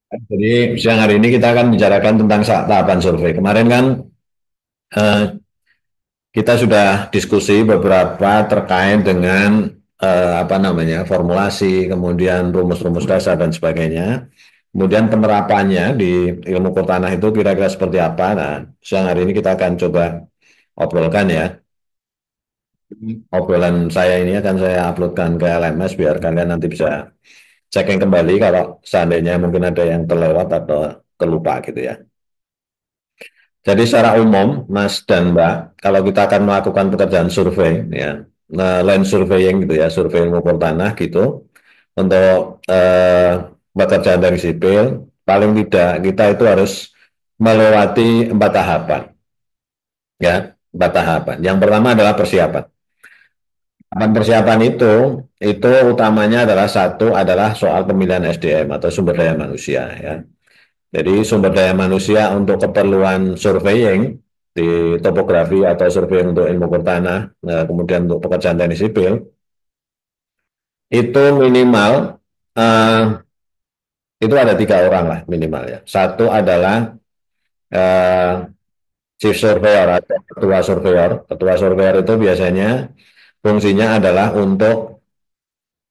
Jadi siang hari ini kita akan bicarakan tentang tahapan survei. Kemarin kan eh, kita sudah diskusi beberapa terkait dengan apa namanya formulasi, kemudian rumus-rumus dasar dan sebagainya. Kemudian penerapannya di ilmu pertanah itu kira-kira seperti apa. Nah, siang hari ini kita akan coba obrolkan ya. Obrolan saya ini akan saya uploadkan ke LMS biar kalian nanti bisa checking kembali kalau seandainya mungkin ada yang terlewat atau terlupa gitu ya. Jadi secara umum, Mas dan Mbak, kalau kita akan melakukan pekerjaan survei, ya, land surveying gitu ya, survei mengukur tanah gitu, untuk pekerjaan dari sipil, paling tidak kita itu harus melewati 4 tahapan, ya, 4 tahapan. Yang pertama adalah persiapan. Tahapan persiapan itu utamanya adalah satu adalah soal pemilihan SDM atau sumber daya manusia, ya. Jadi sumber daya manusia untuk keperluan surveying di topografi atau survei untuk ilmu tanah, kemudian untuk pekerjaan teknik sipil, itu minimal uh, itu ada 3 orang lah minimal ya. Satu adalah uh, chief surveyor atau ketua surveyor. Ketua surveyor itu biasanya fungsinya adalah untuk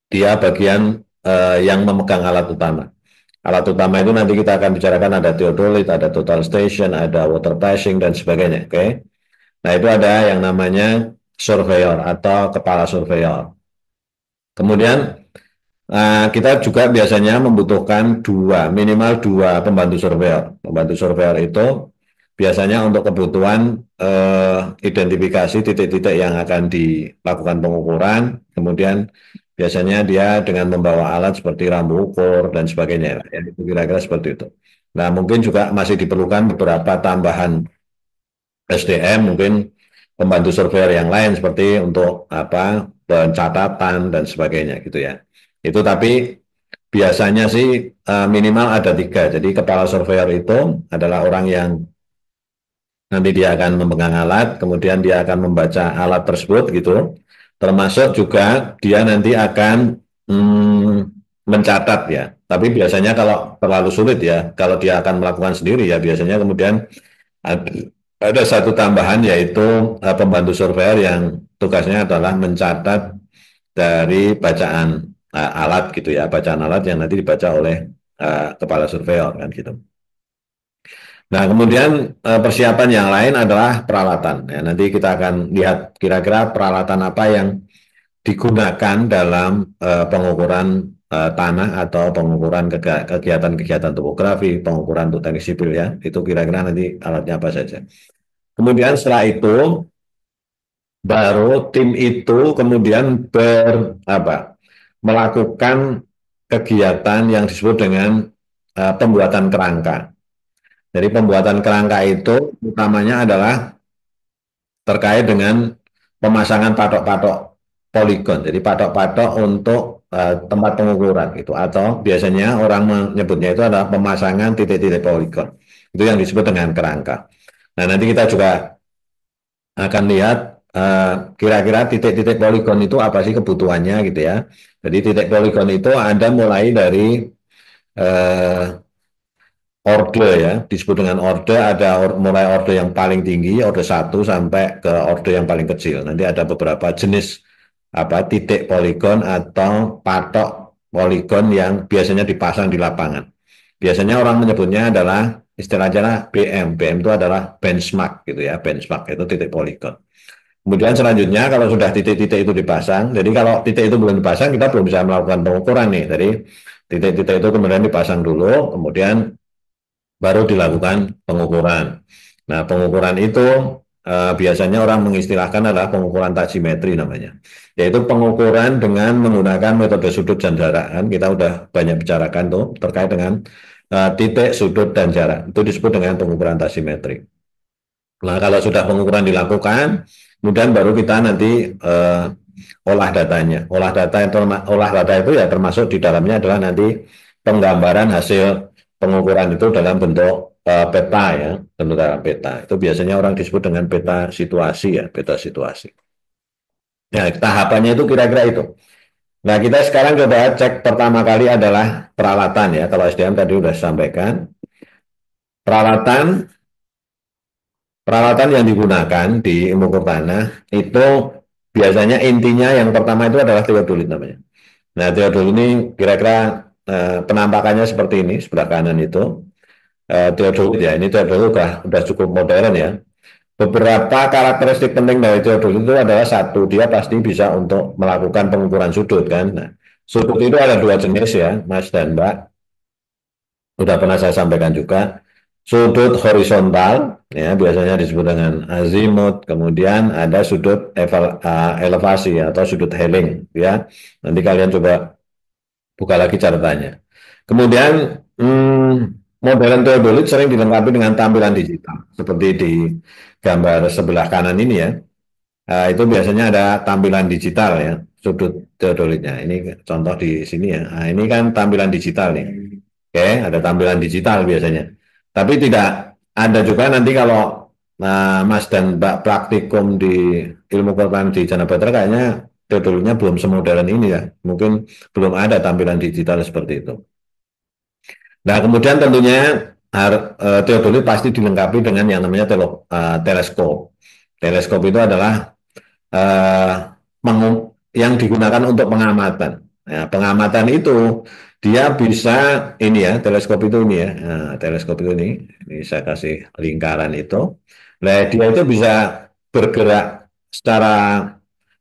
dia bagian yang memegang alat utama. Alat utama itu nanti kita akan bicarakan ada theodolit, ada total station, ada water passing dan sebagainya. Oke. Okay? Nah, itu ada yang namanya surveyor atau kepala surveyor. Kemudian kita juga biasanya membutuhkan minimal dua pembantu surveyor. Pembantu surveyor itu biasanya untuk kebutuhan identifikasi titik-titik yang akan dilakukan pengukuran. Kemudian biasanya dia dengan membawa alat seperti rambu ukur dan sebagainya. Ya, itu kira-kira seperti itu. Nah, mungkin juga masih diperlukan beberapa tambahan SDM, mungkin pembantu surveyor yang lain seperti untuk apa pencatatan dan sebagainya gitu ya. Itu tapi biasanya sih minimal ada 3. Jadi kepala surveyor itu adalah orang yang nanti dia akan memegang alat, kemudian dia akan membaca alat tersebut gitu. Termasuk juga dia nanti akan mencatat ya. Tapi biasanya kalau terlalu sulit ya, kalau dia akan melakukan sendiri ya biasanya kemudian ada satu tambahan yaitu pembantu surveyor yang tugasnya adalah mencatat dari bacaan alat gitu ya, bacaan alat yang nanti dibaca oleh kepala surveyor kan gitu. Nah, kemudian persiapan yang lain adalah peralatan. Ya, nanti kita akan lihat kira-kira peralatan apa yang digunakan dalam pengukuran tanah atau pengukuran kegiatan-kegiatan topografi, pengukuran untuk teknik sipil ya. Itu kira-kira nanti alatnya apa saja. Kemudian setelah itu baru tim itu kemudian melakukan kegiatan yang disebut dengan pembuatan kerangka. Jadi pembuatan kerangka itu utamanya adalah terkait dengan pemasangan patok-patok poligon. Jadi patok-patok untuk tempat pengukuran itu atau biasanya orang menyebutnya itu adalah pemasangan titik-titik poligon. Itu yang disebut dengan kerangka. Nah, nanti kita juga akan lihat kira-kira titik-titik poligon itu apa sih kebutuhannya gitu ya. Jadi titik poligon itu ada mulai dari eh, orde ya, disebut dengan orde, ada mulai orde yang paling tinggi, orde 1 sampai ke orde yang paling kecil. Nanti ada beberapa jenis apa titik poligon atau patok poligon yang biasanya dipasang di lapangan. Biasanya orang menyebutnya adalah istilahnya BM. BM itu adalah benchmark gitu ya, benchmark itu titik poligon. Kemudian selanjutnya kalau sudah titik-titik itu dipasang, jadi kalau titik itu belum dipasang kita belum bisa melakukan pengukuran nih. Jadi titik-titik itu kemudian dipasang dulu, kemudian baru dilakukan pengukuran. Nah, pengukuran itu biasanya orang mengistilahkan adalah pengukuran taksimetri namanya, yaitu pengukuran dengan menggunakan metode sudut dan jarak. Kan kita udah banyak bicarakan tuh terkait dengan titik, sudut, dan jarak. Itu disebut dengan pengukuran taksimetri. Nah, kalau sudah pengukuran dilakukan, kemudian baru kita nanti olah datanya. Olah data itu ya termasuk di dalamnya adalah nanti penggambaran hasil pengukuran itu dalam bentuk peta ya, bentuk dalam peta. Itu biasanya orang disebut dengan peta situasi ya, peta situasi. Ya, tahapannya itu kira-kira itu. Nah, kita sekarang coba cek pertama kali adalah peralatan ya. Kalau SDM tadi sudah sampaikan, peralatan peralatan yang digunakan di ilmu tanah itu biasanya intinya yang pertama itu adalah teodolit namanya. Nah, teodolit ini kira-kira penampakannya seperti ini sebelah kanan itu. Teodolit ya, ini teodolit udah cukup modern ya. Beberapa karakteristik penting dari teodolit itu adalah satu, dia pasti bisa untuk melakukan pengukuran sudut kan. Nah, sudut itu ada dua jenis ya, Mas dan Mbak. Sudah pernah saya sampaikan juga. Sudut horizontal, ya biasanya disebut dengan azimut. Kemudian ada sudut elevasi atau sudut healing, ya. Nanti kalian coba buka lagi catatannya. Kemudian modern teodolit sering dilengkapi dengan tampilan digital, seperti di gambar sebelah kanan ini ya. Itu biasanya ada tampilan digital ya, sudut teodolitnya. Ini contoh di sini ya. Nah, ini kan tampilan digital nih. Oke, ada tampilan digital biasanya. Tapi tidak ada juga nanti kalau Mas dan Mbak praktikum di ilmu kedokteran di Janabater kayaknya teodolitnya belum semodern ini ya. Mungkin belum ada tampilan digital seperti itu. Nah, kemudian tentunya teodolit pasti dilengkapi dengan yang namanya teleskop. Teleskop itu adalah eh, yang digunakan untuk pengamatan. Nah, pengamatan itu dia bisa ini ya, teleskop itu ini ya, nah, teleskop itu ini saya kasih lingkaran itu. Nah, dia itu bisa bergerak secara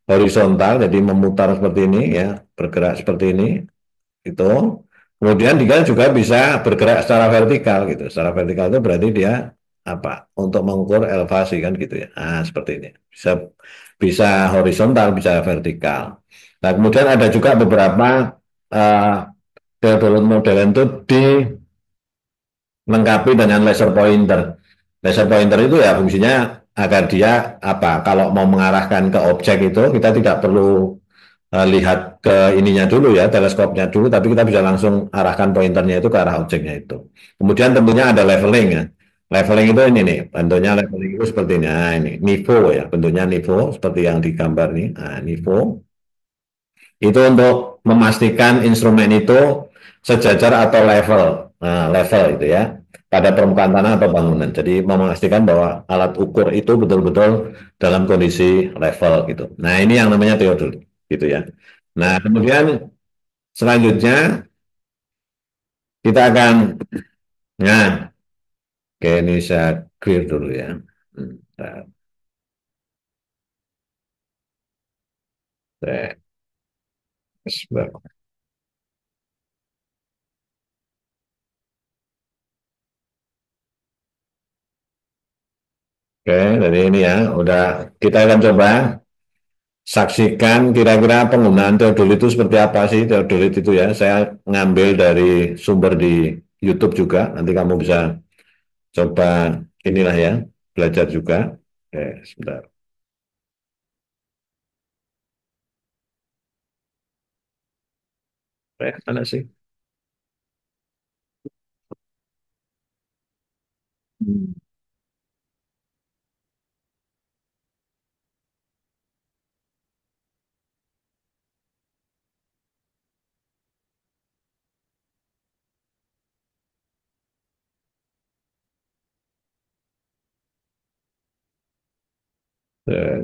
horizontal, jadi memutar seperti ini ya, bergerak seperti ini itu. Kemudian dia juga bisa bergerak secara vertikal gitu. Secara vertikal itu berarti dia apa? Untuk mengukur elevasi kan gitu ya. Nah, seperti ini. Bisa bisa horizontal, bisa vertikal. Nah, kemudian ada juga beberapa uh, model itu dilengkapi dengan laser pointer. Laser pointer itu ya fungsinya agar dia apa? Kalau mau mengarahkan ke objek itu kita tidak perlu lihat ke ininya dulu ya, teleskopnya dulu, tapi kita bisa langsung arahkan pointernya itu ke arah objeknya itu. Kemudian tentunya ada leveling ya. Leveling itu ini nih, bentuknya leveling itu seperti ini. Nah, ini nivo ya, bentuknya nivo seperti yang digambar nih. Nah, nivo itu untuk memastikan instrumen itu sejajar atau level, nah, level itu ya pada permukaan tanah atau bangunan. Jadi memastikan bahwa alat ukur itu betul-betul dalam kondisi level gitu. Nah ini yang namanya teodol gitu ya. Nah kemudian selanjutnya kita akan, nah oke ini saya clear dulu ya. Bentar, sebentar. Oke, jadi ini ya, udah kita akan coba saksikan kira-kira penggunaan teodolit itu seperti apa sih teodolit itu ya. Saya ngambil dari sumber di YouTube juga. Nanti kamu bisa coba inilah ya, belajar juga. Oke, sebentar. Mana sih? Hmm.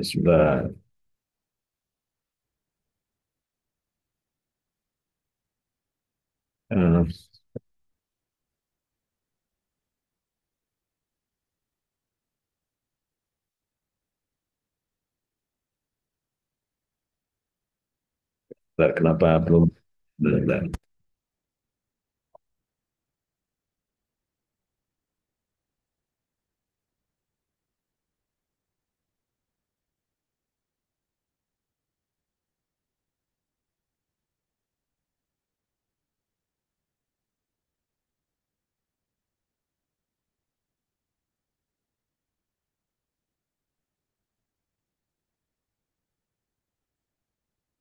Sebentar. Eh, sebentar, kenapa belum? Sebentar.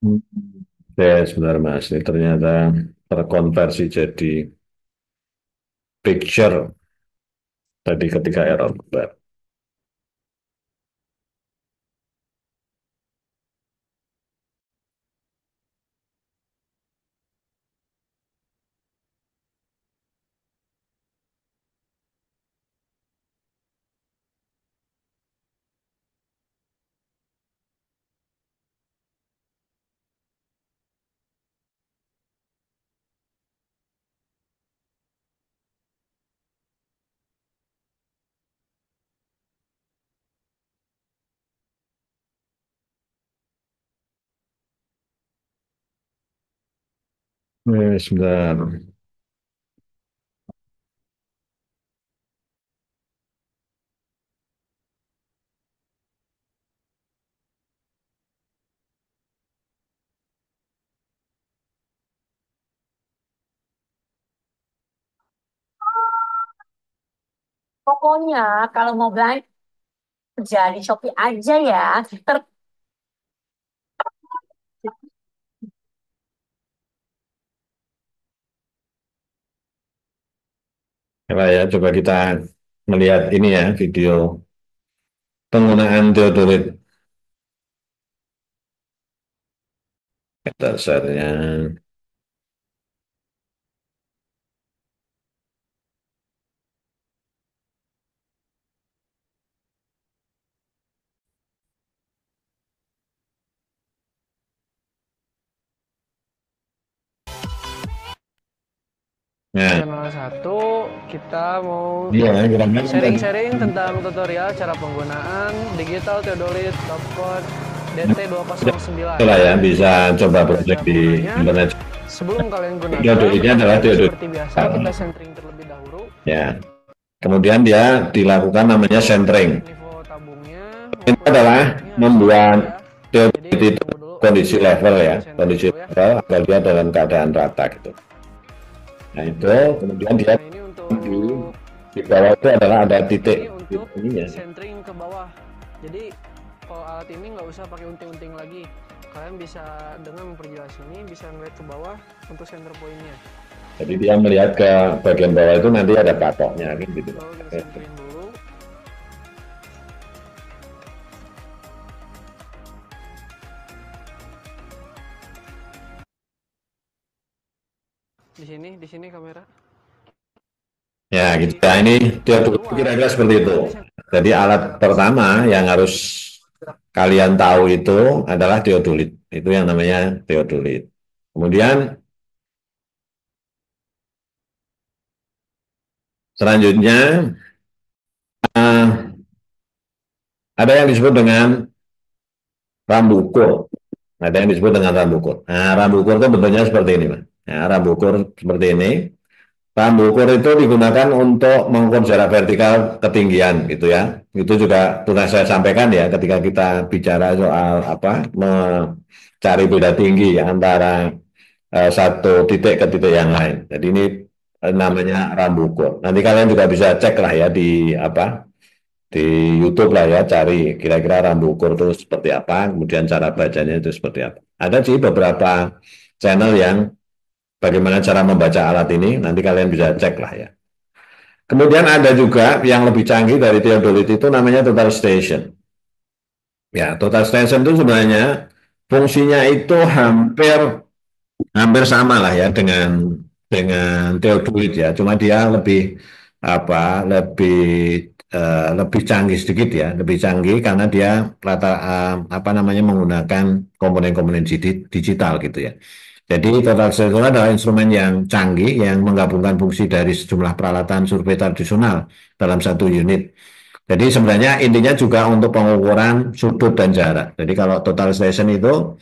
Hmm. Oke, sebentar Mas. Ini ternyata terkonversi jadi picture tadi ketika error. Bentar. Sebentar. Pokoknya kalau mau belanja di Shopee aja ya. Coba ya, coba kita melihat ini ya, video penggunaan deodorit dasarnya. Nah, Channel satu kita mau iya, kira-kira tadi. sharing-sharing tentang tutorial cara penggunaan digital Theodolit Topcode DT209. Itulah ya, bisa Untuk coba cara project di penggunanya, internet. sebelum kalian gunakan, Deodoritnya adalah deodorit. seperti biasa kita centering terlebih dahulu. Ya, kemudian dia dilakukan namanya centering. Nivo tabungnya Ini maupun adalah centernya harus sama membuat ya. Jadi deodorit itu tunggu dulu, kondisi level ya, kita center kondisi dulu ya. level agar dia dalam keadaan rata gitu. Nah itu kemudian dia Nah, ini untuk di, di bawah itu adalah ada titik ini untuk titik ininya. centering ke bawah. Jadi kalau alat ini nggak usah pakai unting-unting lagi. Kalian bisa dengan memperjelas ini bisa ngeliat ke bawah untuk center pointnya. Jadi dia melihat ke bagian bawah itu nanti ada patoknya gitu. Lalu kita centering dulu. Di sini kamera. Ya gitu. Di Ya ini dia yang dulu kedua, kira-kira seperti itu. kalian bisa Jadi alat pertama yang harus kalian tahu itu adalah teodolit. Itu yang namanya teodolit. Kemudian selanjutnya eh, ada yang disebut dengan rambukur. Ada yang disebut dengan rambukur. Nah, rambukur itu bentuknya seperti ini, Mas. Nah, rambukur seperti ini. Rambukur itu digunakan untuk mengukur jarak vertikal ketinggian gitu ya. Itu juga pernah saya sampaikan ya ketika kita bicara soal apa mencari beda tinggi antara satu titik ke titik yang lain. Jadi ini namanya rambukur. Nanti kalian juga bisa cek lah ya di apa di YouTube lah ya, cari kira-kira rambu ukur itu seperti apa, kemudian cara bacanya itu seperti apa. Ada sih beberapa channel yang bagaimana cara membaca alat ini, nanti kalian bisa cek lah ya. Kemudian ada juga yang lebih canggih dari theodolit itu namanya total station. Ya, total station itu sebenarnya fungsinya itu hampir hampir sama lah ya dengan teodolit ya. Cuma dia lebih apa lebih canggih sedikit ya, lebih canggih karena dia apa namanya menggunakan komponen-komponen digital gitu ya. Jadi total sensor adalah instrumen yang canggih yang menggabungkan fungsi dari sejumlah peralatan survei tradisional dalam satu unit. Jadi sebenarnya intinya juga untuk pengukuran sudut dan jarak. Jadi kalau total station itu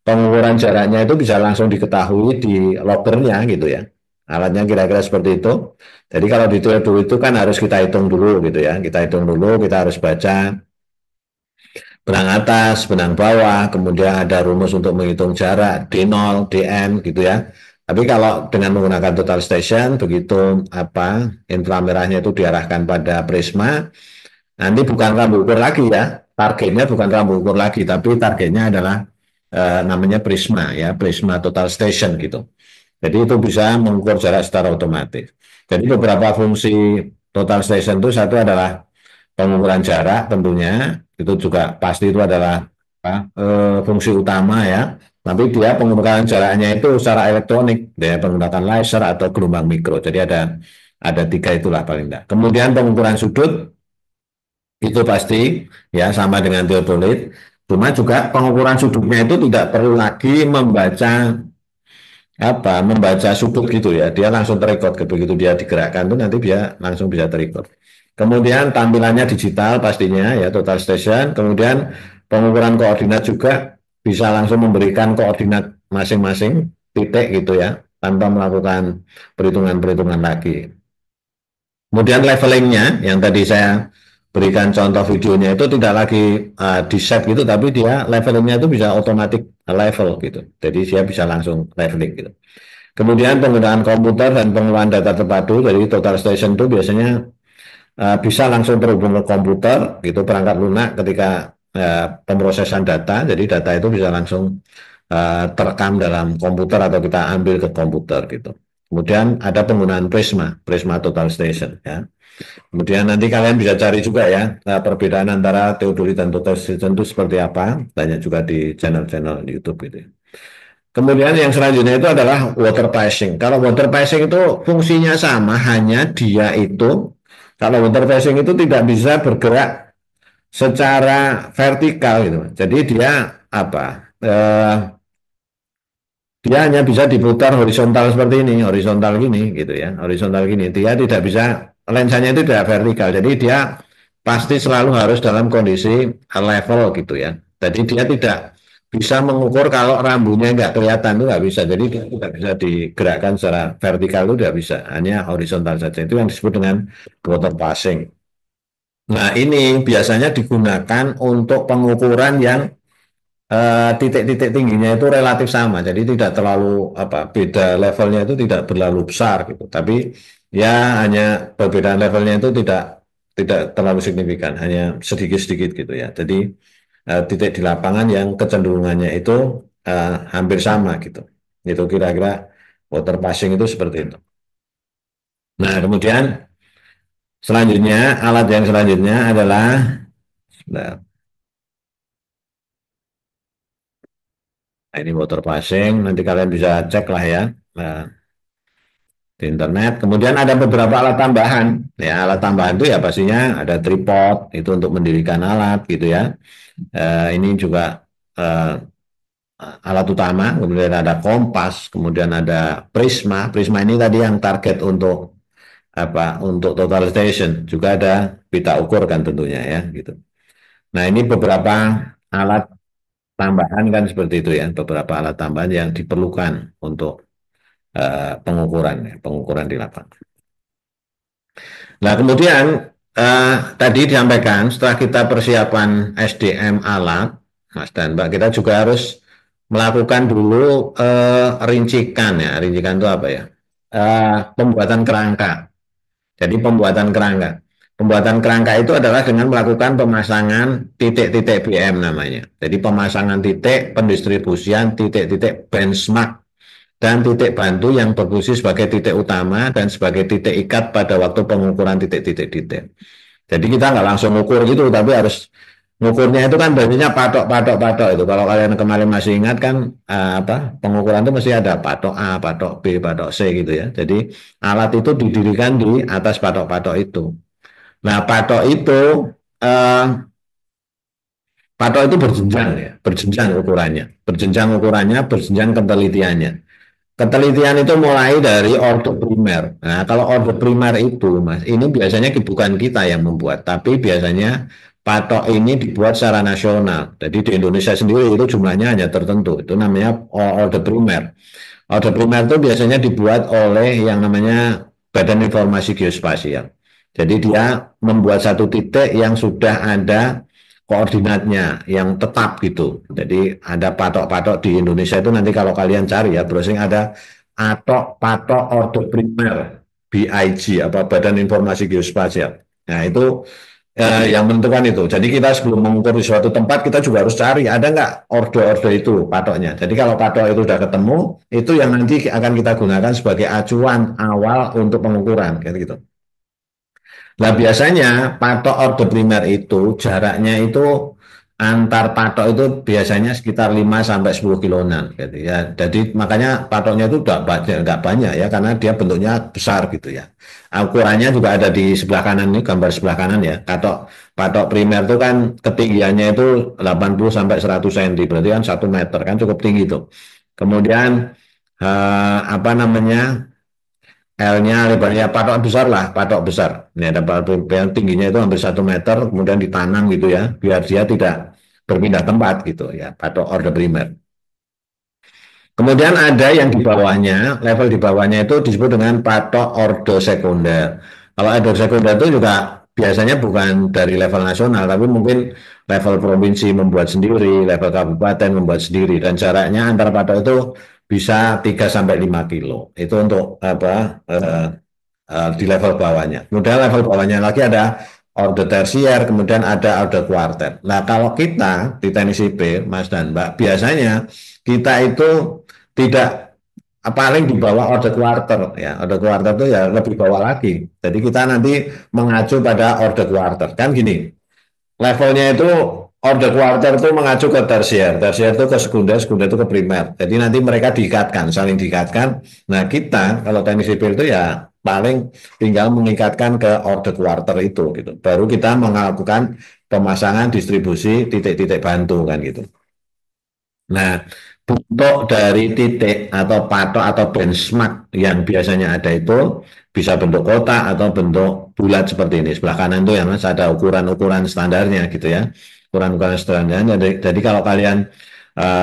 pengukuran jaraknya itu bisa langsung diketahui di loggernya gitu ya. Alatnya kira-kira seperti itu. Jadi kalau di dulu itu kan harus kita hitung dulu gitu ya. Kita hitung dulu, kita harus baca benang atas, benang bawah, kemudian ada rumus untuk menghitung jarak D0, Dn gitu ya. Tapi kalau dengan menggunakan total station, begitu apa inframerahnya itu diarahkan pada prisma, nanti bukan rambu ukur lagi ya, targetnya bukan rambu ukur lagi, tapi targetnya adalah namanya prisma ya, prisma total station gitu. Jadi itu bisa mengukur jarak secara otomatis. Jadi beberapa fungsi total station itu satu adalah pengukuran jarak tentunya, itu juga pasti itu adalah fungsi utama ya. Tapi dia pengukuran jaraknya itu secara elektronik, dia menggunakan laser atau gelombang mikro. Jadi ada tiga itulah paling tidak. Kemudian pengukuran sudut itu pasti ya sama dengan teodolit. Cuma juga pengukuran sudutnya itu tidak perlu lagi membaca sudut gitu ya. Dia langsung terekod begitu dia digerakkan tuh nanti dia langsung bisa terekod. Kemudian tampilannya digital pastinya ya total station. Kemudian pengukuran koordinat juga bisa langsung memberikan koordinat masing-masing titik gitu ya. tanpa melakukan perhitungan-perhitungan lagi. Kemudian levelingnya yang tadi saya berikan contoh videonya itu tidak lagi di set gitu, tapi dia levelingnya itu bisa otomatis level gitu. Jadi dia bisa langsung leveling gitu. Kemudian penggunaan komputer dan pengelolaan data terpadu, jadi total station itu biasanya bisa langsung terhubung ke komputer gitu, perangkat lunak ketika pemrosesan data, jadi data itu bisa langsung terekam dalam komputer atau kita ambil ke komputer gitu. Kemudian ada penggunaan Prisma Total Station ya. Kemudian nanti kalian bisa cari juga ya perbedaan antara teodoli dan total station itu seperti apa. Banyak juga di channel-channel YouTube gitu ya. Kemudian yang selanjutnya itu adalah water passing. Kalau water passing itu fungsinya sama, hanya dia itu kalau water passing itu tidak bisa bergerak secara vertikal gitu. Jadi dia apa? Dia hanya bisa diputar horizontal seperti ini, horizontal gini gitu ya, horizontal gini. Dia tidak bisa, lensanya itu tidak vertikal. Jadi dia pasti selalu harus dalam kondisi level gitu ya. Jadi dia tidak bisa mengukur kalau rambunya nggak kelihatan, itu nggak bisa. Jadi dia tidak bisa digerakkan secara vertikal, itu tidak bisa, hanya horizontal saja. Itu yang disebut dengan water passing. Nah ini biasanya digunakan untuk pengukuran yang titik-titik tingginya itu relatif sama, jadi tidak terlalu apa beda levelnya itu tidak berlalu besar gitu, tapi ya hanya perbedaan levelnya itu tidak terlalu signifikan, hanya sedikit-sedikit gitu ya. Jadi titik di lapangan yang kecenderungannya itu hampir sama gitu. Itu kira-kira water passing itu seperti itu. Nah, kemudian selanjutnya alat yang selanjutnya adalah nah, ini water passing, nanti kalian bisa cek lah ya. Nah, di internet. Kemudian ada beberapa alat tambahan. Ya, alat tambahan itu ya pastinya ada tripod itu untuk mendirikan alat gitu ya. Ini juga alat utama. Kemudian ada kompas, kemudian ada prisma. Prisma ini tadi yang target untuk apa? Untuk total station. Juga ada pita ukur kan tentunya ya gitu. Nah, ini beberapa alat tambahan kan seperti itu ya. Beberapa alat tambahan yang diperlukan untuk pengukuran di lapangan. Nah, kemudian tadi disampaikan setelah kita persiapan SDM alat, Mas dan Mbak, kita juga harus melakukan dulu rincikan ya. Rincikan itu apa ya? Pembuatan kerangka. Jadi pembuatan kerangka. Pembuatan kerangka itu adalah dengan melakukan pemasangan titik-titik BM namanya. Jadi pemasangan titik, pendistribusian titik-titik benchmark dan titik bantu yang berfungsi sebagai titik utama dan sebagai titik ikat pada waktu pengukuran titik-titik. Jadi kita nggak langsung ukur gitu, tapi harus ngukurnya itu kan biasanya patok itu. Kalau kalian kemarin masih ingat kan apa pengukuran itu mesti ada patok A, patok B, patok C gitu ya. Jadi alat itu didirikan di atas patok-patok itu. Nah eh, patok itu berjenjang ya, berjenjang ukurannya, berjenjang ketelitiannya. Ketelitian itu mulai dari order primer. Nah, kalau order primer itu, Mas, ini biasanya bukan kita yang membuat, tapi biasanya patok ini dibuat secara nasional. Jadi di Indonesia sendiri itu jumlahnya hanya tertentu. Itu namanya order primer. Order primer itu biasanya dibuat oleh yang namanya Badan Informasi Geospasial. Jadi dia membuat satu titik yang sudah ada koordinatnya yang tetap gitu. Jadi ada patok-patok di Indonesia itu nanti kalau kalian cari ya browsing ada patok order primer BIG apa Badan Informasi Geospasial. Nah itu yang menentukan itu. Jadi kita sebelum mengukur di suatu tempat kita juga harus cari ada nggak order-order itu patoknya. Jadi kalau patok itu sudah ketemu itu yang nanti akan kita gunakan sebagai acuan awal untuk pengukuran kayak gitu. Nah, biasanya patok order primer itu jaraknya itu antar patok itu biasanya sekitar 5 sampai 10 kiloan gitu ya. Jadi makanya patoknya itu enggak banyak ya karena dia bentuknya besar gitu ya. Ukurannya juga ada di sebelah kanan ini gambar sebelah kanan ya. Patok patok primer itu kan ketinggiannya itu 80 sampai 100 cm berarti kan 1 meter kan cukup tinggi itu. Kemudian apa namanya L-nya lebarnya patok besar lah, patok besar. Ini ada patok yang tingginya itu hampir 1 meter, kemudian ditanam gitu ya, biar dia tidak berpindah tempat gitu ya, patok order primer. Kemudian ada yang di bawahnya, level di bawahnya itu disebut dengan patok ordo sekunder. Kalau ordo sekunder itu juga biasanya bukan dari level nasional, tapi mungkin level provinsi membuat sendiri, level kabupaten membuat sendiri, dan jaraknya antar patok itu bisa 3 sampai 5 kilo. Itu untuk apa di level bawahnya. Kemudian level bawahnya lagi ada order tersier, kemudian ada order kuartet. Nah, kalau kita di teknik sipil, Mas dan Mbak, biasanya kita itu tidak paling di bawah order kuarter ya. Order kuarter itu ya lebih bawah lagi. Jadi kita nanti mengacu pada order kuarter. Kan gini, levelnya itu order kuarter itu mengacu ke tersier, tersier itu ke sekunder, sekunder itu ke primer. Jadi nanti mereka diikatkan, saling diikatkan. Nah kita kalau teknik sipil itu ya paling tinggal mengikatkan ke order kuarter itu gitu. Baru kita melakukan pemasangan distribusi titik-titik bantu kan gitu. Nah, bentuk dari titik atau patok atau benchmark yang biasanya ada itu bisa bentuk kotak atau bentuk bulat seperti ini. Sebelah kanan itu ya Mas ada ukuran-ukuran standarnya gitu ya. Ukuran-ukuran standarnya. Jadi kalau kalian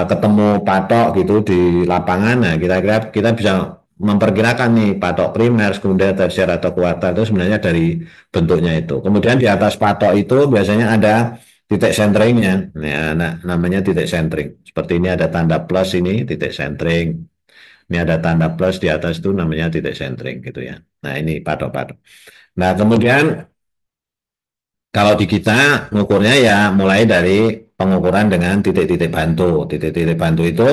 ketemu patok gitu di lapangan, nah kira-kira kita bisa memperkirakan nih patok primer, sekunder, tersier atau kuartal itu sebenarnya dari bentuknya itu. Kemudian di atas patok itu biasanya ada titik centeringnya, ya, nah, namanya titik centering. Seperti ini ada tanda plus ini titik centering. Ini ada tanda plus di atas itu namanya titik centering gitu ya. Nah ini patok-patok. Nah kemudian kalau di kita mengukurnya ya mulai dari pengukuran dengan titik-titik bantu. Titik-titik bantu itu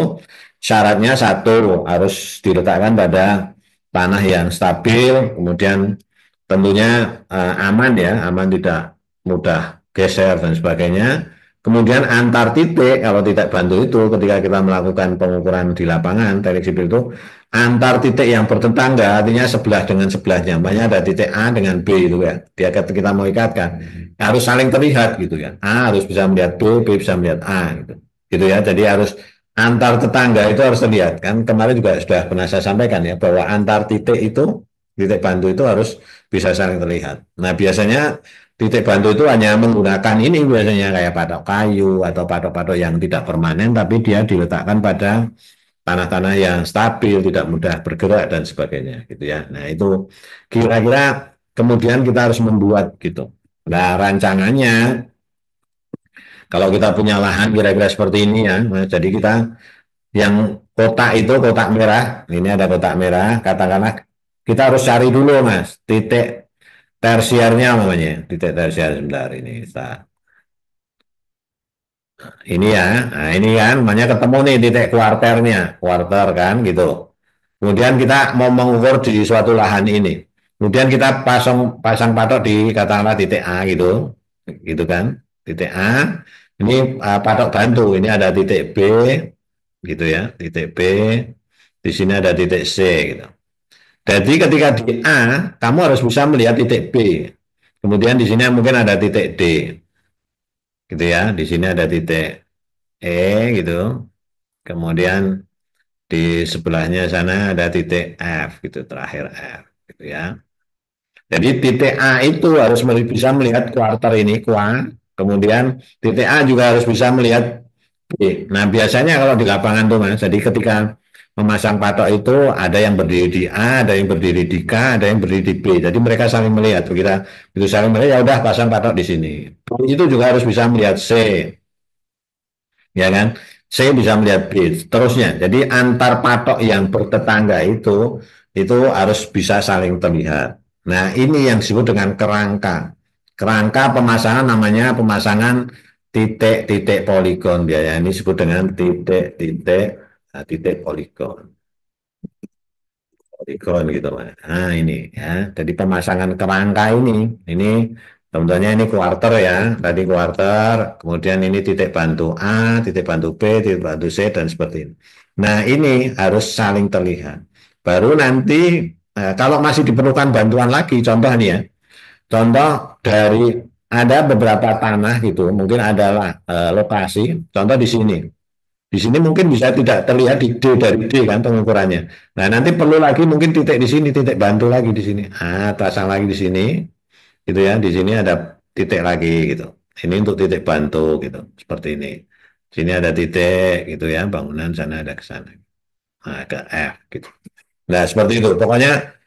syaratnya satu harus diletakkan pada tanah yang stabil, kemudian tentunya aman ya, aman tidak mudah geser dan sebagainya. Kemudian antar titik, kalau tidak bantu itu ketika kita melakukan pengukuran di lapangan, teknik sipil itu antar titik yang bertetangga, artinya sebelah dengan sebelahnya. Banyak ada titik A dengan B itu ya. Dia kita mau ikatkan harus saling terlihat gitu ya. A harus bisa melihat B, B bisa melihat A gitu. Gitu ya. Jadi harus antar tetangga itu harus terlihat kan. Kemarin juga sudah pernah saya sampaikan ya bahwa antar titik itu titik bantu itu harus bisa saling terlihat. Nah, biasanya titik bantu itu hanya menggunakan ini biasanya kayak patok kayu atau patok-patok yang tidak permanen tapi dia diletakkan pada tanah-tanah yang stabil, tidak mudah bergerak dan sebagainya gitu ya. Nah, itu kira-kira kemudian kita harus membuat gitu. Nah, rancangannya kalau kita punya lahan kira-kira seperti ini ya. Nah, jadi kita yang kotak itu kotak merah, ini ada kotak merah, katakanlah kita harus cari dulu Mas, titik tersiernya namanya, titik tersier sebentar ini. Ini ya, nah ini kan namanya ketemu nih titik kuarternya, kuarter kan gitu. Kemudian kita mau mengukur di suatu lahan ini. Kemudian kita pasang patok di katakanlah titik A gitu, gitu kan, titik A. Ini patok bantu, ini ada titik B, gitu ya, titik B. Di sini ada titik C gitu. Jadi ketika di A, kamu harus bisa melihat titik B. Kemudian di sini mungkin ada titik D, gitu ya. Di sini ada titik E gitu. Kemudian di sebelahnya sana ada titik F gitu, terakhir F gitu ya. Jadi titik A itu harus bisa melihat kuarter ini, kemudian titik A juga harus bisa melihat B. Nah biasanya kalau di lapangan tuh Mas, jadi ketika memasang patok itu ada yang berdiri di A, ada yang berdiri di K, ada yang berdiri di B. Jadi mereka saling melihat. Kita itu saling melihat, ya udah pasang patok di sini. Itu juga harus bisa melihat C, ya kan? C bisa melihat B, terusnya. Jadi antar patok yang bertetangga itu harus bisa saling terlihat. Nah, ini yang disebut dengan kerangka. Kerangka pemasangan namanya pemasangan titik-titik poligon ya. Ini disebut dengan titik poligon. Poligon gitu, Mas. Nah, ini ya. Jadi pemasangan kerangka ini contohnya ini kuarter ya, tadi kuarter, kemudian ini titik bantu A, titik bantu B, titik bantu C, dan seperti ini. Nah, ini harus saling terlihat. Baru nanti, kalau masih diperlukan bantuan lagi, contoh nih ya, contoh dari ada beberapa tanah gitu, mungkin adalah lokasi, contoh di sini. Di sini mungkin bisa tidak terlihat di D dari D kan pengukurannya. Nah, nanti perlu lagi mungkin titik di sini, titik bantu lagi di sini. Ah, pasang lagi di sini gitu ya. Di sini ada titik lagi gitu. Ini untuk titik bantu gitu, seperti ini. Sini ada titik gitu ya, bangunan sana ada ke sana. Nah, ke F gitu. Nah, seperti itu. Pokoknya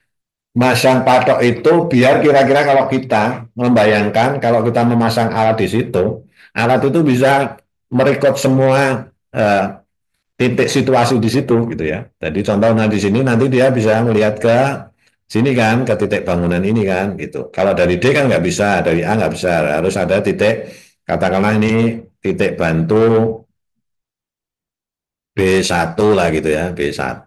masang patok itu biar kira-kira kalau kita membayangkan kalau kita memasang alat di situ, alat itu bisa merekod semua titik situasi di situ gitu ya. Jadi contohnya di sini nanti dia bisa melihat ke sini kan, ke titik bangunan ini kan gitu. Kalau dari D kan nggak bisa, dari A nggak bisa, harus ada titik, katakanlah ini titik bantu B1 lah gitu ya, B1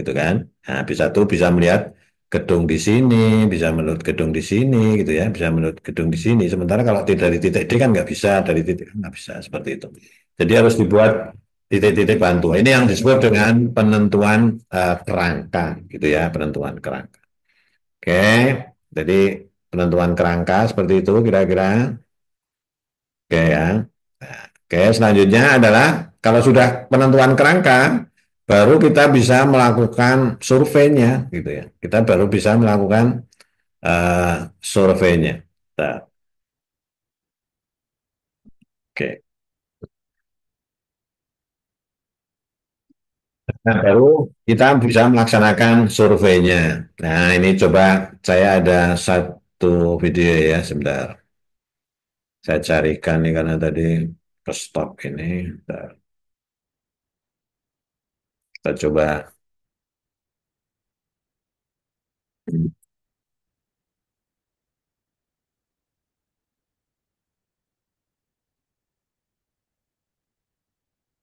gitu kan. Nah, B1 bisa melihat gedung di sini, bisa menurut gedung di sini gitu ya, bisa menurut gedung di sini. Sementara kalau dari titik D kan nggak bisa, dari titik A nggak bisa seperti itu. Jadi harus dibuat titik-titik bantu. Ini yang disebut dengan penentuan kerangka gitu ya, penentuan kerangka. Oke, jadi penentuan kerangka seperti itu kira-kira. Oke ya. Nah, oke, selanjutnya adalah kalau sudah penentuan kerangka, baru kita bisa melakukan surveinya, gitu ya. Kita baru bisa melakukan surveinya. Nah, oke. Nah, baru kita bisa melaksanakan surveinya. Nah, ini coba saya ada satu video ya, sebentar. Saya carikan nih karena tadi ke stop ini. Bentar. Kita coba.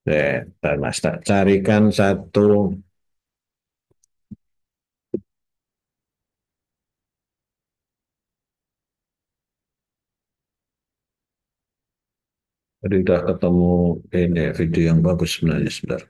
Bentar, Mas, tak carikan satu. Tadi udah ketemu ini video yang bagus sebenarnya, sebentar.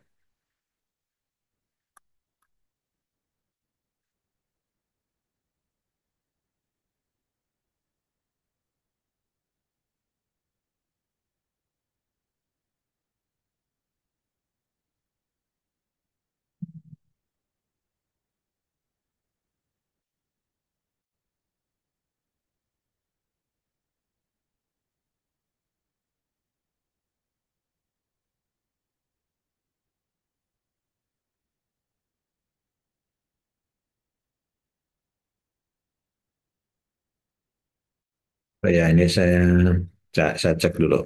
Oh ya, ini saya cek dulu.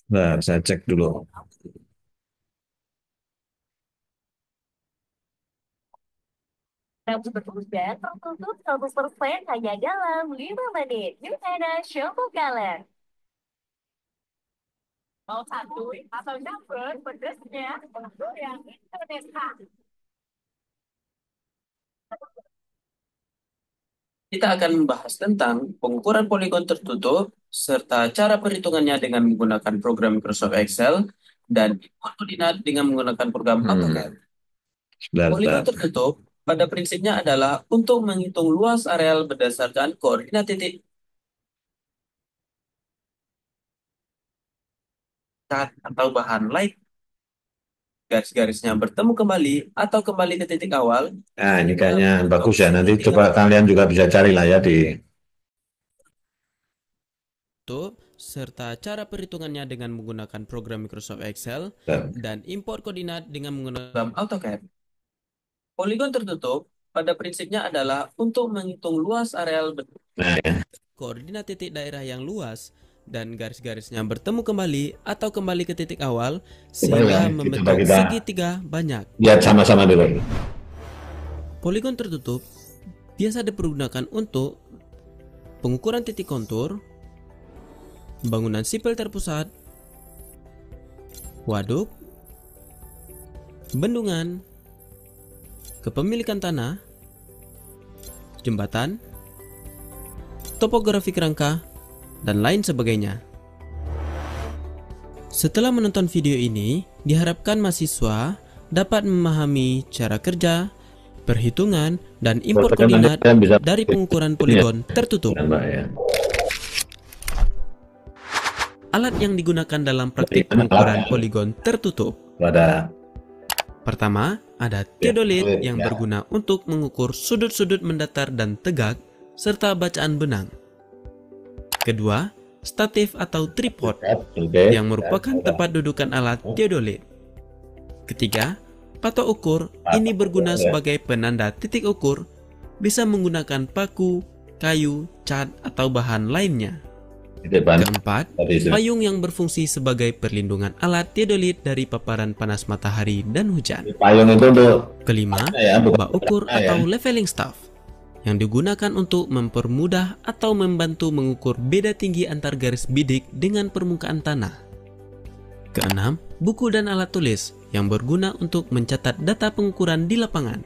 Nah, saya cek dulu. Rambut bertembus dan tertutup 100% hanya dalam 5 menit. New Hana Shampoo Color. Mau santuy atau dapur pedesnya untuk yang Indonesia. Kita akan membahas tentang pengukuran poligon tertutup serta cara perhitungannya dengan menggunakan program Microsoft Excel dan input koordinat dengan menggunakan program AutoCAD. Sebentar, Poligon sebentar. tertutup pada prinsipnya adalah untuk menghitung luas areal berdasarkan koordinat titik atau bahan light garis-garisnya bertemu kembali atau kembali ke titik awal. Nah, ini kayaknya bagus ya. Nanti coba kalian juga bisa cari lah ya di serta cara perhitungannya dengan menggunakan program Microsoft Excel dan import koordinat dengan menggunakan AutoCAD. Poligon tertutup pada prinsipnya adalah untuk menghitung luas areal koordinat titik daerah yang luas dan garis-garisnya bertemu kembali atau kembali ke titik awal sehingga membentuk segitiga banyak. Lihat sama-sama dulu. Poligon tertutup biasa dipergunakan untuk pengukuran titik kontur, bangunan sipil terpusat, waduk, bendungan, kepemilikan tanah, jembatan, topografi kerangka, dan lain sebagainya. Setelah menonton video ini, diharapkan mahasiswa dapat memahami cara kerja, perhitungan, dan import koordinat dari pengukuran poligon tertutup. Alat yang digunakan dalam praktik pengukuran poligon tertutup. Pertama, ada teodolit yang berguna untuk mengukur sudut-sudut mendatar dan tegak serta bacaan benang. Kedua, statif atau tripod Oke. yang merupakan tempat dudukan alat teodolit. Ketiga, patok ukur. Ini berguna sebagai penanda titik ukur, bisa menggunakan paku, kayu, cat, atau bahan lainnya. Keempat, payung yang berfungsi sebagai perlindungan alat teodolit dari paparan panas matahari dan hujan. Payung itu untuk Kelima, bak ukur atau leveling staff yang digunakan untuk mempermudah atau membantu mengukur beda tinggi antar garis bidik dengan permukaan tanah. Keenam, buku dan alat tulis yang berguna untuk mencatat data pengukuran di lapangan.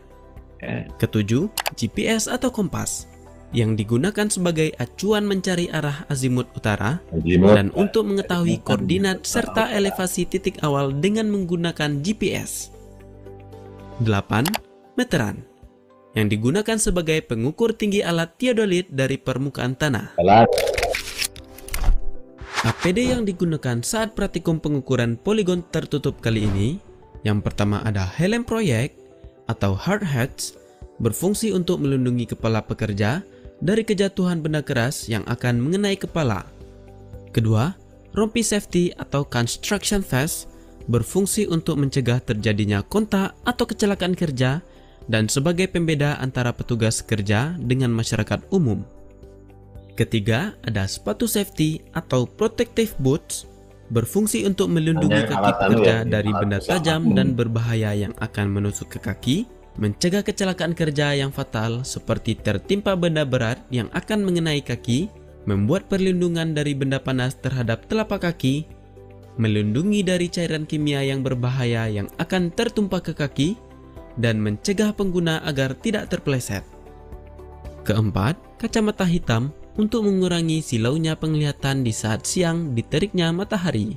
Ketujuh, GPS atau kompas yang digunakan sebagai acuan mencari arah azimut utara dan untuk mengetahui koordinat serta elevasi titik awal dengan menggunakan GPS. 8. Meteran yang digunakan sebagai pengukur tinggi alat teodolit dari permukaan tanah. APD yang digunakan saat praktikum pengukuran poligon tertutup kali ini, yang pertama ada helm proyek atau hard hats, berfungsi untuk melindungi kepala pekerja dari kejatuhan benda keras yang akan mengenai kepala. Kedua, rompi safety atau construction vest berfungsi untuk mencegah terjadinya kontak atau kecelakaan kerja dan sebagai pembeda antara petugas kerja dengan masyarakat umum. Ketiga, ada sepatu safety atau protective boots berfungsi untuk melindungi kaki pekerja dari benda tajam dan berbahaya yang akan menusuk ke kaki, mencegah kecelakaan kerja yang fatal seperti tertimpa benda berat yang akan mengenai kaki, membuat perlindungan dari benda panas terhadap telapak kaki, melindungi dari cairan kimia yang berbahaya yang akan tertumpah ke kaki, dan mencegah pengguna agar tidak terpeleset. Keempat, kacamata hitam untuk mengurangi silaunya penglihatan di saat siang diteriknya matahari.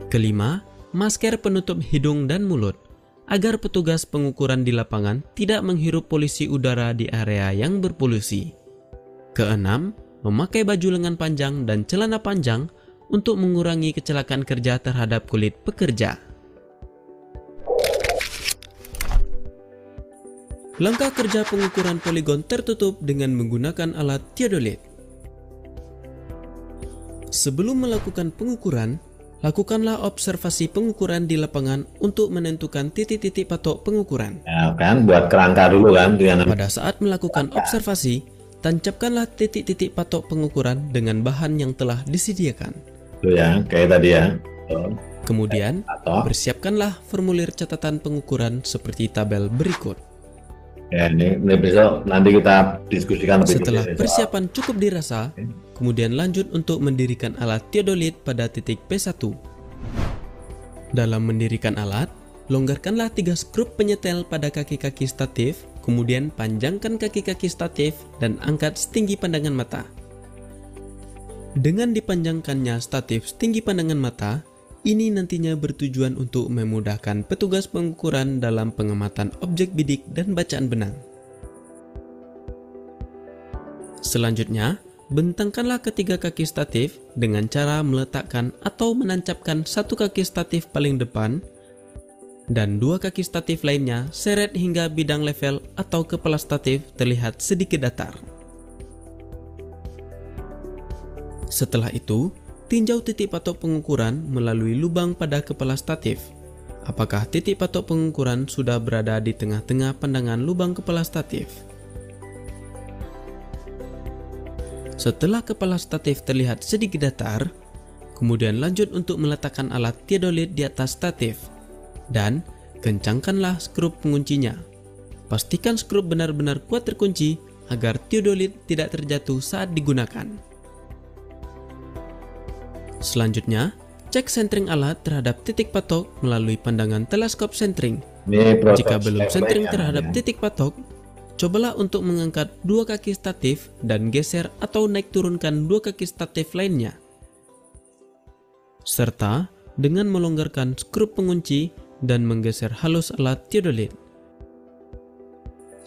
Kelima, masker penutup hidung dan mulut agar petugas pengukuran di lapangan tidak menghirup polusi udara di area yang berpolusi. Keenam, memakai baju lengan panjang dan celana panjang untuk mengurangi kecelakaan kerja terhadap kulit pekerja. Langkah kerja pengukuran poligon tertutup dengan menggunakan alat teodolit. Sebelum melakukan pengukuran, lakukanlah observasi pengukuran di lapangan untuk menentukan titik-titik patok pengukuran. Ya, kan buat kerangka dulu kan. Pada saat melakukan observasi, tancapkanlah titik-titik patok pengukuran dengan bahan yang telah disediakan. Itu ya, kayak tadi ya. Kemudian, persiapkanlah formulir catatan pengukuran seperti tabel berikut. Ya, ini besok nanti kita diskusikan lebih Setelah detail. persiapan cukup dirasa, kemudian lanjut untuk mendirikan alat teodolit pada titik P1. Dalam mendirikan alat, longgarkanlah 3 skrup penyetel pada kaki-kaki statif, kemudian panjangkan kaki-kaki statif dan angkat setinggi pandangan mata. Dengan dipanjangkannya statif setinggi pandangan mata, ini nantinya bertujuan untuk memudahkan petugas pengukuran dalam pengamatan objek bidik dan bacaan benang. Selanjutnya, bentangkanlah ketiga kaki statif dengan cara meletakkan atau menancapkan satu kaki statif paling depan dan 2 kaki statif lainnya seret hingga bidang level atau kepala statif terlihat sedikit datar. Setelah itu, tinjau titik patok pengukuran melalui lubang pada kepala statif. Apakah titik patok pengukuran sudah berada di tengah-tengah pandangan lubang kepala statif? Setelah kepala statif terlihat sedikit datar, kemudian lanjut untuk meletakkan alat teodolit di atas statif dan kencangkanlah skrup penguncinya. Pastikan skrup benar-benar kuat terkunci agar teodolit tidak terjatuh saat digunakan. Selanjutnya, cek sentring alat terhadap titik patok melalui pandangan teleskop sentring. Jika belum sentring terhadap titik patok, cobalah untuk mengangkat 2 kaki statif dan geser atau naik turunkan 2 kaki statif lainnya. Serta dengan melonggarkan skrup pengunci dan menggeser halus alat teodolit.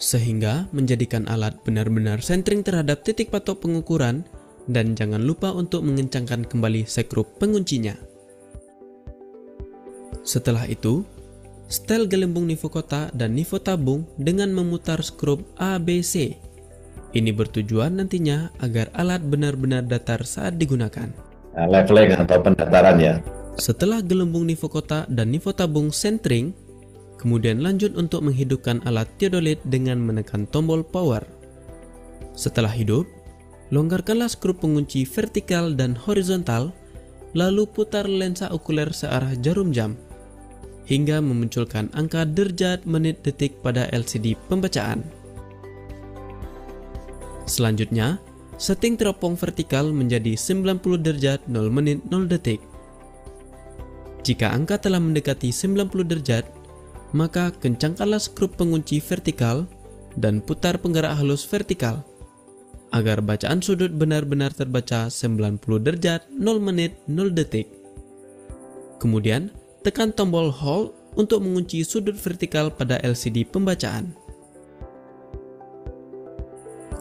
Sehingga menjadikan alat benar-benar sentring terhadap titik patok pengukuran. Dan jangan lupa untuk mengencangkan kembali skrup penguncinya. Setelah itu, setel gelembung nifo kota dan nifo tabung dengan memutar skrup ABC. Ini bertujuan nantinya agar alat benar-benar datar saat digunakan. Leveling atau pendataran ya. Setelah gelembung nivokota dan nivotabung centering, kemudian lanjut untuk menghidupkan alat theodolit dengan menekan tombol power. Setelah hidup, longgarkanlah skru pengunci vertikal dan horizontal, lalu putar lensa okuler searah jarum jam, hingga memunculkan angka derajat menit detik pada LCD pembacaan. Selanjutnya, setting teropong vertikal menjadi 90 derajat 0 menit 0 detik. Jika angka telah mendekati 90 derajat, maka kencangkanlah skru pengunci vertikal dan putar penggerak halus vertikal agar bacaan sudut benar-benar terbaca 90 derajat 0 menit 0 detik. Kemudian, tekan tombol Hold untuk mengunci sudut vertikal pada LCD pembacaan.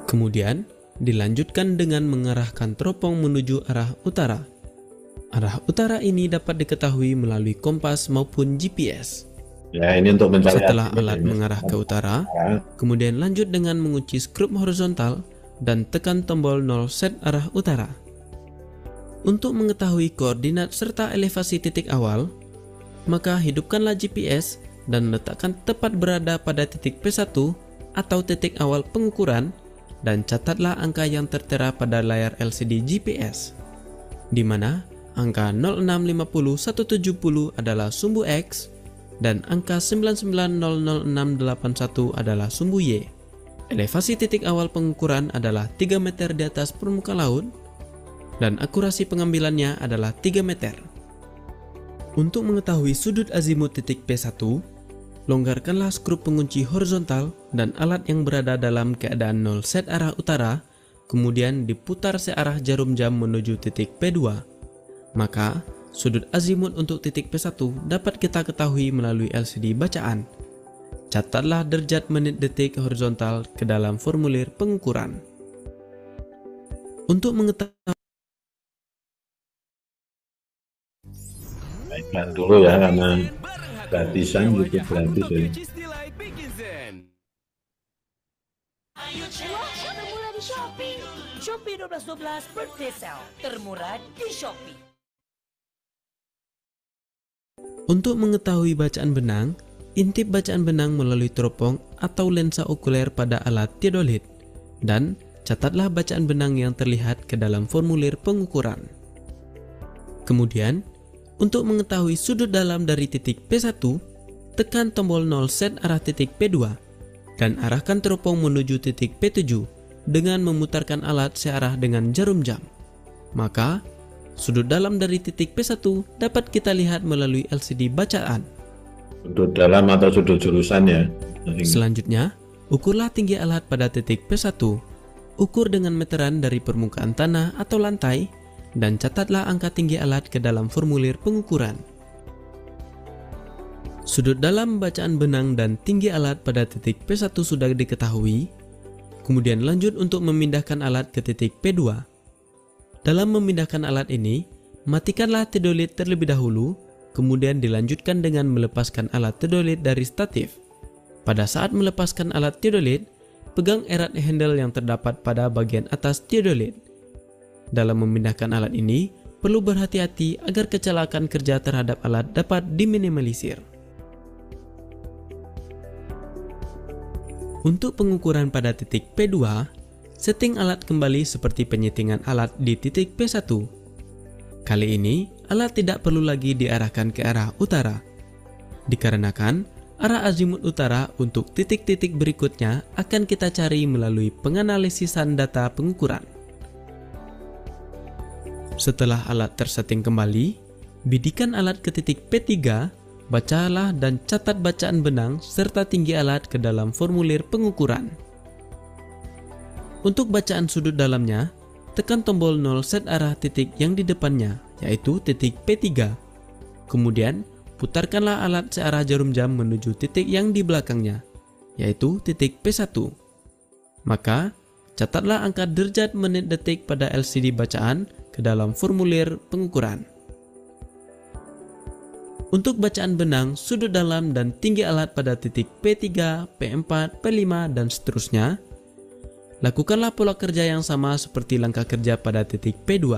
Kemudian, dilanjutkan dengan mengarahkan teropong menuju arah utara. Arah utara ini dapat diketahui melalui kompas maupun GPS. Ya, ini untuk mencari. Setelah alat mengarah ke utara, kemudian lanjut dengan mengunci skrup horizontal dan tekan tombol 0 set arah utara. Untuk mengetahui koordinat serta elevasi titik awal, maka hidupkanlah GPS dan letakkan tepat berada pada titik P1 atau titik awal pengukuran, dan catatlah angka yang tertera pada layar LCD GPS, di mana angka 0650170 adalah sumbu X dan angka 9900681 adalah sumbu Y. Elevasi titik awal pengukuran adalah 3 meter di atas permukaan laut dan akurasi pengambilannya adalah 3 meter. Untuk mengetahui sudut azimut titik P1, longgarkanlah skru pengunci horizontal dan alat yang berada dalam keadaan 0 set arah utara, kemudian diputar searah jarum jam menuju titik P2. Maka, sudut azimut untuk titik P1 dapat kita ketahui melalui LCD bacaan. Catatlah derajat menit detik horizontal ke dalam formulir pengukuran. Untuk mengetahui Baikkan dulu ya, karena gratisan gitu, gratis ya. Wah, termurah di Shopee. Shopee 12.12 birthday sale. Termurah di Shopee. Untuk mengetahui bacaan benang, intip bacaan benang melalui teropong atau lensa okuler pada alat theodolit, dan catatlah bacaan benang yang terlihat ke dalam formulir pengukuran. Kemudian, untuk mengetahui sudut dalam dari titik P1, tekan tombol 0 set arah titik P2 dan arahkan teropong menuju titik P7 dengan memutarkan alat searah dengan jarum jam. Maka, sudut dalam dari titik P1 dapat kita lihat melalui LCD bacaan. Sudut dalam atau sudut jurusan ya. Selanjutnya, ukurlah tinggi alat pada titik P1. Ukur dengan meteran dari permukaan tanah atau lantai dan catatlah angka tinggi alat ke dalam formulir pengukuran. Sudut dalam bacaan benang dan tinggi alat pada titik P1 sudah diketahui. Kemudian lanjut untuk memindahkan alat ke titik P2. Dalam memindahkan alat ini, matikanlah theodolit terlebih dahulu, kemudian dilanjutkan dengan melepaskan alat theodolit dari statif. Pada saat melepaskan alat theodolit, pegang erat handle yang terdapat pada bagian atas theodolit. Dalam memindahkan alat ini, perlu berhati-hati agar kecelakaan kerja terhadap alat dapat diminimalisir. Untuk pengukuran pada titik P2, setting alat kembali seperti penyetingan alat di titik P1. Kali ini, alat tidak perlu lagi diarahkan ke arah utara, dikarenakan arah azimut utara untuk titik-titik berikutnya akan kita cari melalui penganalisisan data pengukuran. Setelah alat tersetting kembali, bidikan alat ke titik P3, bacalah dan catat bacaan benang serta tinggi alat ke dalam formulir pengukuran. Untuk bacaan sudut dalamnya, tekan tombol 0 set arah titik yang di depannya, yaitu titik P3. Kemudian, putarkanlah alat searah jarum jam menuju titik yang di belakangnya, yaitu titik P1. Maka, catatlah angka derajat menit detik pada LCD bacaan ke dalam formulir pengukuran. Untuk bacaan benang, sudut dalam dan tinggi alat pada titik P3, P4, P5, dan seterusnya, Lakukanlah pola kerja yang sama seperti langkah kerja pada titik P2.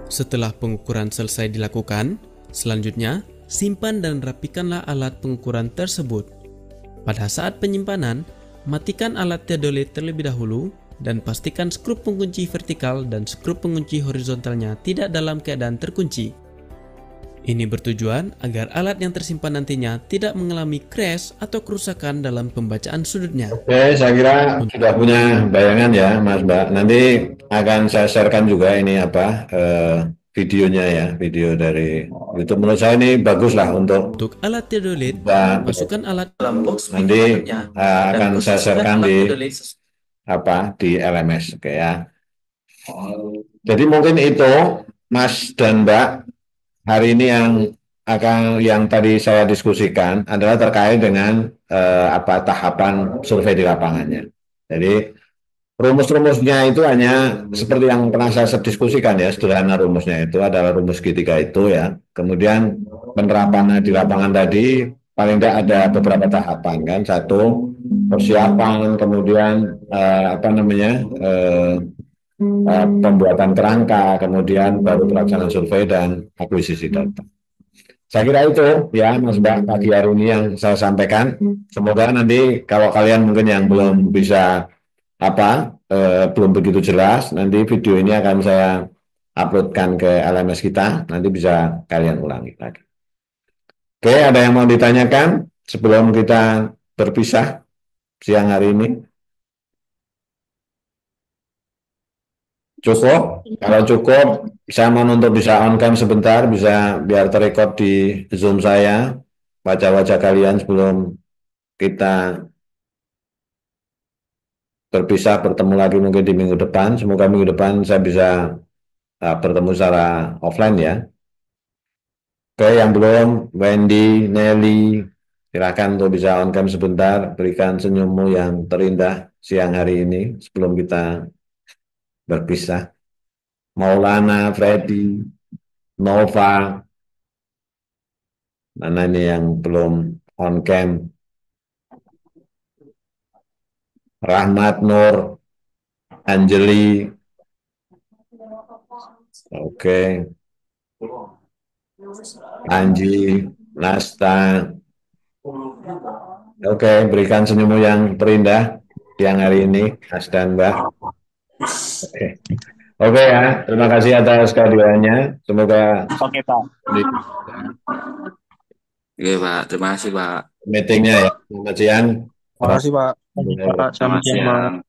Setelah pengukuran selesai dilakukan, selanjutnya simpan dan rapikanlah alat pengukuran tersebut. Pada saat penyimpanan, matikan alat teodolit terlebih dahulu dan pastikan skrup pengunci vertikal dan skrup pengunci horizontalnya tidak dalam keadaan terkunci. Ini bertujuan agar alat yang tersimpan nantinya tidak mengalami crash atau kerusakan dalam pembacaan sudutnya. Oke, saya kira sudah punya bayangan ya, Mas Mbak. Nanti akan saya sharekan juga ini videonya ya, video dari YouTube. Menurut saya ini bagus lah untuk alat teodolit, masukkan alat dalam box. Nanti akan saya sharekan di LMS, oke ya. Jadi mungkin itu, Mas dan Mbak. Hari ini yang tadi saya diskusikan adalah terkait dengan tahapan survei di lapangannya. Jadi rumus-rumusnya itu hanya seperti yang pernah saya diskusikan ya, sederhana rumusnya itu adalah rumus segitiga itu ya. Kemudian penerapannya di lapangan tadi paling tidak ada beberapa tahapan kan. Satu, persiapan, kemudian pembuatan kerangka, kemudian baru pelaksanaan survei dan akuisisi data. Saya kira itu ya Mas Mbak pagi hari ini yang saya sampaikan. Semoga nanti kalau kalian mungkin yang belum bisa belum begitu jelas, nanti video ini akan saya uploadkan ke LMS kita, nanti bisa kalian ulangi lagi. Oke, ada yang mau ditanyakan sebelum kita berpisah siang hari ini? Cukup? Kalau cukup, saya mau untuk bisa on cam sebentar, bisa biar terrekod di Zoom saya, wajah-wajah kalian sebelum kita berpisah, bertemu lagi mungkin di minggu depan. Semoga minggu depan saya bisa bertemu secara offline ya. Oke, yang belum, Wendy, Nelly, silakan untuk bisa on cam sebentar, berikan senyummu yang terindah siang hari ini sebelum kita berpisah. Maulana, Freddy, Nova, mana ini yang belum on cam? Rahmat, Nur, Anjeli, oke, Anji, Nasta, oke, berikan senyummu yang terindah siang hari ini, Mas dan Mbak. Oke ya, terima kasih atas kehadirannya. Semoga Oke Pak. Oke Pak, terima kasih Pak. meetingnya ya. Selamat siang. Terima kasih Pak. Selamat Selamat siang Pak. siang.